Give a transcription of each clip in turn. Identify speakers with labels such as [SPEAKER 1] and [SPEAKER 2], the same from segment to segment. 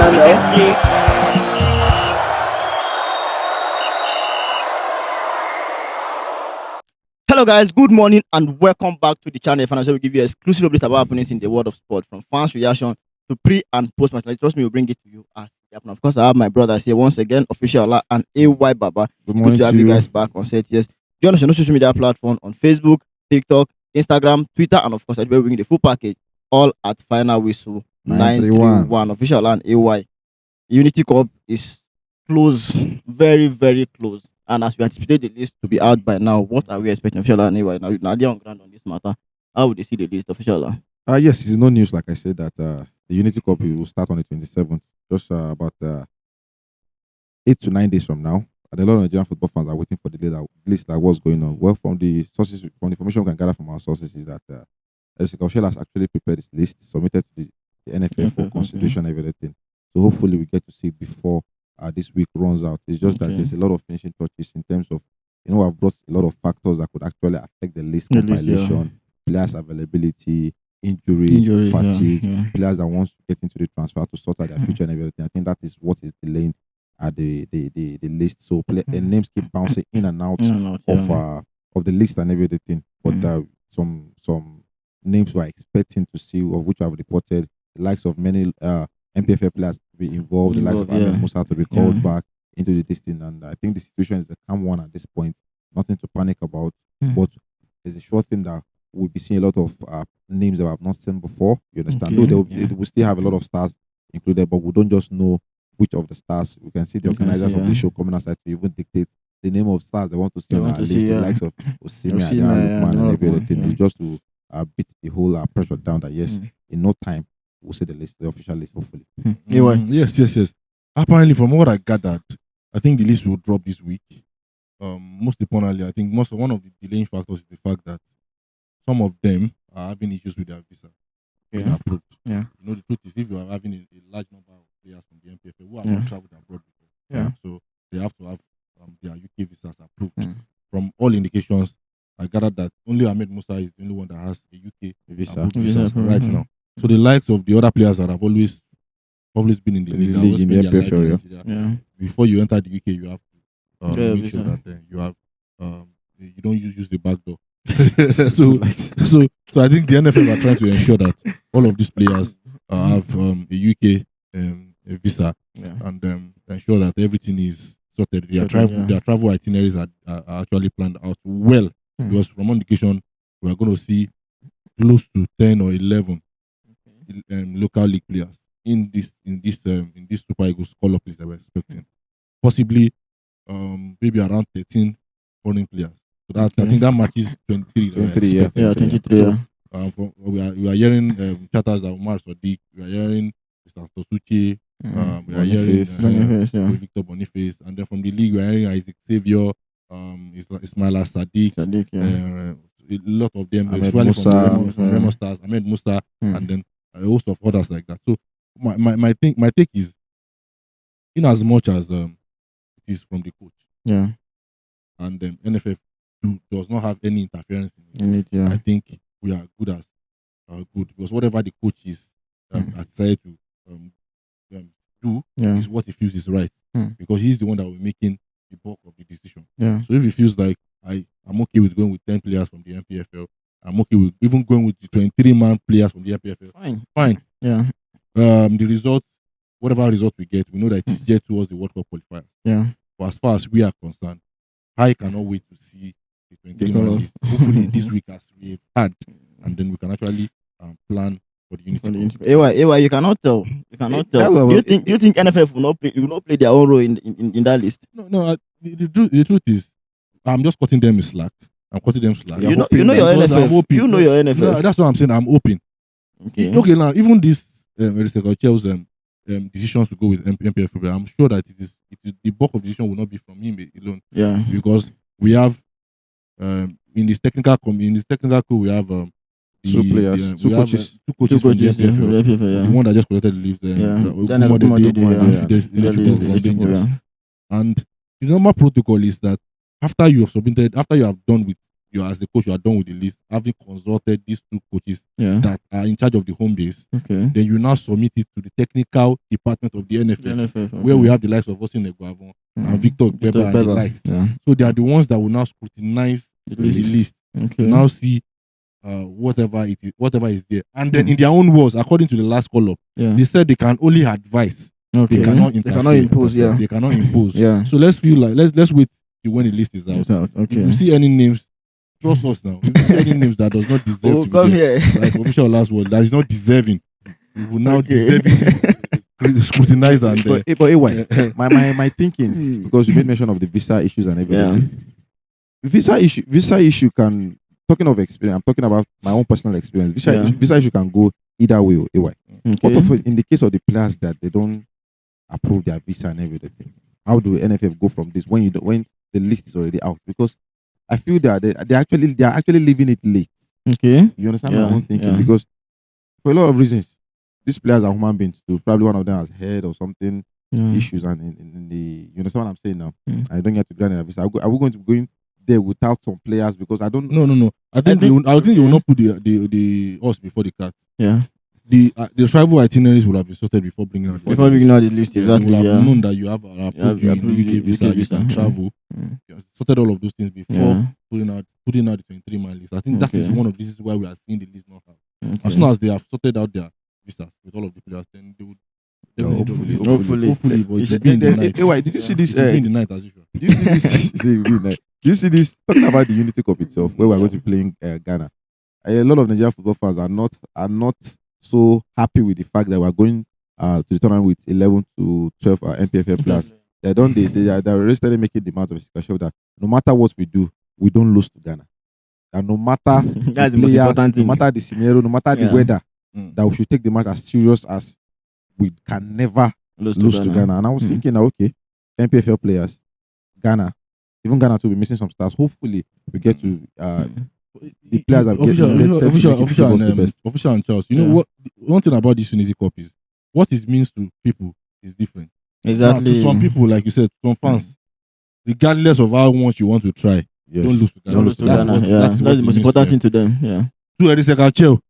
[SPEAKER 1] channel.
[SPEAKER 2] Hello guys, good morning and welcome back to the channel. And we give you exclusive updates about happenings in the world of sport, from fans' reaction to pre and post match. Trust me, we'll bring it to you as it happens. Of course, I have my brothers here once again, Official Allah and AY Baba. It's good to have you guys back on set. Yes, join us on social media platform on Facebook, TikTok, Instagram, Twitter, and of course, I will bring the full package all at Final Whistle 931. Official Allah and AY. Unity Cup is close, very, very close. And as we anticipate the list to be out by now, what are we expecting? Official anyway, now they're on ground on this matter. How would they see the list, official?
[SPEAKER 3] Yes, it's no news. Like I said, that the Unity Cup will start on the 27th, just about 8 to 9 days from now. And a lot of Nigerian football fans are waiting for the list, like what's going on. Well, from the sources, from the information we can gather from our sources, is that Chelle has actually prepared this list, submitted to the NFF for consideration and everything. So hopefully we get to see it before this week runs out. It's just that there's a lot of finishing touches in terms of, I've brought a lot of factors that could actually affect the list compilation, players availability, injury fatigue, players that want to get into the transfer to sort out their future and everything. I think that is what is delaying the list. So names keep bouncing in and out of the list and everything. But some names we're expecting to see, of which I've reported, the likes of many NPFL players to be involved, the likes of Ahmed Musa to be called back into the listing. And I think the situation is a calm one at this point. Nothing to panic about. But there's a sure thing that we'll be seeing a lot of names that I've not seen before. You understand? Though they will still have a lot of stars included, but we don't just know which of the stars. We can see the organizers of the show coming outside to even dictate the name of stars they want to see on our list. The likes of Osimhen, and everything. It's just to beat the whole pressure down that yes, in no time we'll see the official list, hopefully.
[SPEAKER 4] Yes. Apparently, from what I gathered, I think the list will drop this week. Most importantly, I think one of the delaying factors is the fact that some of them are having issues with their visa being approved.
[SPEAKER 2] Yeah.
[SPEAKER 4] The truth is, if you are having a large number of players from the NPFL who have not traveled abroad before, so they have to have their UK visas approved. From all indications, I gathered that only Ahmed Musa is the only one that has a UK visa right now. So the likes of the other players that have always been in the league in the NPFL, before you enter the UK, you have to make sure that you have you don't use the back door. so I think the NFF are trying to ensure that all of these players have a UK visa and ensure that everything is sorted. Their travel itineraries are actually planned out well, because from indication we are going to see close to 10 or 11 local league players in this Super Eagles call-up list that we're expecting. Possibly maybe around 13 foreign players. So I think that matches 23.
[SPEAKER 2] 23.
[SPEAKER 4] So, we are hearing chatters that Umar Sadiq, we are hearing Mr. Tosuchi, we are hearing Victor Boniface, and then from the league we are hearing Isaac Xavier, Ismaila Sadiq, a lot of them, especially from Remo Stars, Ahmed Musa, and then a host of others like that. So my take is, in as much as it is from the coach, and NFF does not have any interference in it, I think we are good as good, because whatever the coach is has decided to do is what he feels is right, because he's the one that will be making the bulk of the decision. So if he feels like I'm okay with going with 10 players from the NPFL, I'm okay with even going with the 23-man players from the NPFL. Fine. The result, whatever result we get, we know that it is geared towards the World Cup qualifier. But as far as we are concerned, I cannot wait to see the 23-man list. Hopefully this week, as we've had, and then we can actually plan for the Unity.
[SPEAKER 2] AY, you cannot tell. Do you think NFF will not play their own role in that list?
[SPEAKER 4] No. The truth is, I'm just cutting them slack.
[SPEAKER 2] You know your NFF. You know your NFF.
[SPEAKER 4] No, that's what I'm saying. I'm open. Okay, now even this Chelle's decisions to go with NPFL, I'm sure that it is the bulk of the decision will not be from him alone. Because we have in this technical crew we have two coaches from the NPFL. The one that just collected the leaves, and the normal protocol is that after you have done with you are as the coach, you are done with the list, having consulted these 2 coaches
[SPEAKER 2] Yeah.
[SPEAKER 4] that are in charge of the home base,
[SPEAKER 2] Okay.
[SPEAKER 4] then you now submit it to the technical department of the NFF,
[SPEAKER 2] NFF,
[SPEAKER 4] where we
[SPEAKER 2] okay.
[SPEAKER 4] have the likes of Austin Eguavon and Victor Gbeba and the
[SPEAKER 2] Gbeba,
[SPEAKER 4] likes.
[SPEAKER 2] yeah.
[SPEAKER 4] So they are the ones that will now scrutinize the list to
[SPEAKER 2] Okay.
[SPEAKER 4] now see whatever is there. And then in their own words, according to the last call up,
[SPEAKER 2] Yeah.
[SPEAKER 4] they said they can only advise.
[SPEAKER 2] Okay.
[SPEAKER 4] They cannot
[SPEAKER 2] They cannot
[SPEAKER 4] interfere.
[SPEAKER 2] impose, yeah.
[SPEAKER 4] They cannot impose.
[SPEAKER 2] Yeah.
[SPEAKER 4] So let's wait till when the list is out.
[SPEAKER 2] It's out.
[SPEAKER 4] If
[SPEAKER 2] Okay.
[SPEAKER 4] you see any names, trust us now. If you see any names that does not deserve
[SPEAKER 2] Oh,
[SPEAKER 4] to
[SPEAKER 2] come
[SPEAKER 4] be there,
[SPEAKER 2] here.
[SPEAKER 4] like official last word, that is not deserving, we will now
[SPEAKER 2] Okay.
[SPEAKER 4] deserving scrutinize and
[SPEAKER 3] But anyway, my thinking is, because you made mention of the visa issues and everything. Visa issue can, talking of experience, I'm talking about my own personal experience. Visa issue can go either way.
[SPEAKER 2] Okay.
[SPEAKER 3] But in the case of the players that they don't approve their visa and everything, how do NFF go from this when the list is already out? Because I feel that they are actually leaving it late.
[SPEAKER 2] Okay.
[SPEAKER 3] You understand my own thinking? Because for a lot of reasons, these players are human beings too. Probably one of them has head or something issues, and in the, you understand what I'm saying now? I don't get to grant a visa. Are we going to go in there without some players? Because I don't.
[SPEAKER 4] No. I think you will not put the horse before the cat.
[SPEAKER 2] Yeah.
[SPEAKER 4] The travel itineraries will have been sorted before bringing out.
[SPEAKER 2] Before bringing out the list, exactly.
[SPEAKER 4] They will
[SPEAKER 2] Yeah.
[SPEAKER 4] have known that you have approved you in the UK visa, you can travel. You have sorted all of those things before putting out the 23-man list. I think that is one of the reasons why we are seeing the list not out. As soon as they have sorted out their visas with all of the players, then they would. Hopefully, but it's been in the night.
[SPEAKER 3] Wait, did you see this?
[SPEAKER 4] It's been in the night as usual.
[SPEAKER 3] Do you see this? Do you see this? Talking about the Unity Cup itself, where we're going to be playing Ghana. A lot of Nigerian football fans are not so happy with the fact that we're going to the tournament with 11 to 12 NPFL players. They already started making demands of Shell that no matter what we do, we don't lose to Ghana. And no matter
[SPEAKER 2] that's the most important thing.
[SPEAKER 3] No matter the scenario, no matter the weather, that we should take the match as serious as we can never lose to Ghana. And I was thinking, okay, NPFL players, Ghana, even Ghana too, we're missing some stars. Hopefully, we get to the players that
[SPEAKER 4] official and Charles. You know what? One thing about this Unity Cup is what it means to people is different.
[SPEAKER 2] Exactly.
[SPEAKER 4] Now, to some people, like you said, some fans, regardless of how much you want to try, don't lose to Ghana.
[SPEAKER 2] Don't lose to Ghana. That's the most important thing to them. Yeah.
[SPEAKER 4] To Eddie Chelle,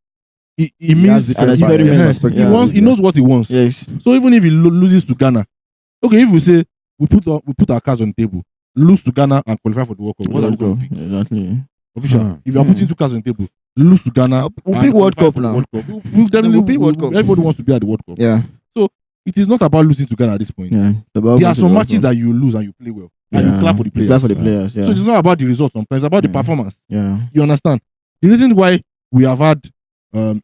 [SPEAKER 4] it means
[SPEAKER 2] an experiment.
[SPEAKER 4] He knows what he wants.
[SPEAKER 2] Yes.
[SPEAKER 4] So even if he loses to Ghana, okay, if we say we put our cards on the table, lose to Ghana and qualify for the World Cup, what are we going to pick?
[SPEAKER 2] Exactly.
[SPEAKER 4] Official. If you are putting 2 cards on the table, lose to Ghana.
[SPEAKER 2] We'll pick World Cup now.
[SPEAKER 4] We'll definitely pick World Cup. Everybody wants to be at the World Cup.
[SPEAKER 2] Yeah.
[SPEAKER 4] So it is not about losing to Ghana at this point.
[SPEAKER 2] Yeah.
[SPEAKER 4] There are some matches that you lose and you play well. And you clap for the players.
[SPEAKER 2] Yeah.
[SPEAKER 4] So it's not about the result sometimes, it's about the performance.
[SPEAKER 2] Yeah.
[SPEAKER 4] You understand? The reason why we have had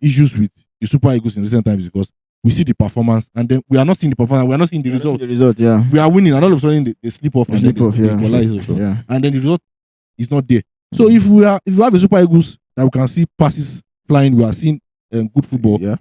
[SPEAKER 4] issues with the Super Eagles in recent times is because we see the performance and then we are not seeing the performance, we are not seeing the result. We are winning and all of a sudden they slip off and they equalize. And then the result is not there. So if we have a Super Eagles that we can see passes flying, we are seeing good football.
[SPEAKER 3] Yeah.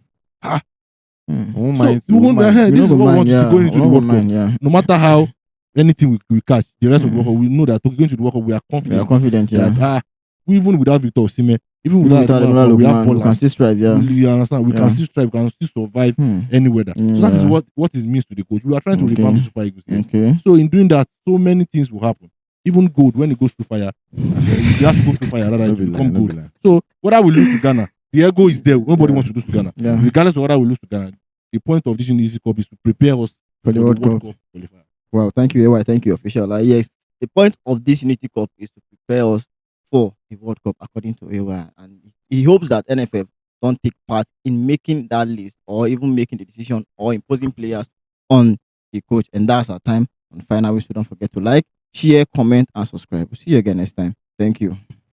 [SPEAKER 4] This is what we want to see going into the World Cup. No matter how anything we catch, the rest of the World Cup, we know that going to the World Cup, we are confident. That even without Victor Osimhen, even without we have ballers.
[SPEAKER 2] We can still strive. Yeah.
[SPEAKER 4] You understand? We can still strive. We can still survive any weather. So that is what it means to the coach. We are trying to revamp the Super Eagles.
[SPEAKER 2] Okay.
[SPEAKER 4] So in doing that, so many things will happen. Even gold, when it goes through fire, you have to go through fire rather than become gold. So whether we lose to Ghana, the ego is there. Nobody wants to lose to Ghana.
[SPEAKER 2] Yeah.
[SPEAKER 4] Regardless of whether we lose to Ghana, the point of this Unity Cup is to prepare us
[SPEAKER 2] for the World Cup
[SPEAKER 4] qualifier.
[SPEAKER 2] Wow, thank you, AY. Thank you, official. Yes, the point of this Unity Cup is to prepare us for the World Cup, according to AY. And he hopes that NFF don't take part in making that list or even making the decision or imposing players on the coach. And that's our time. And finally, so don't forget to like, share, comment, and subscribe. We'll see you again next time. Thank you.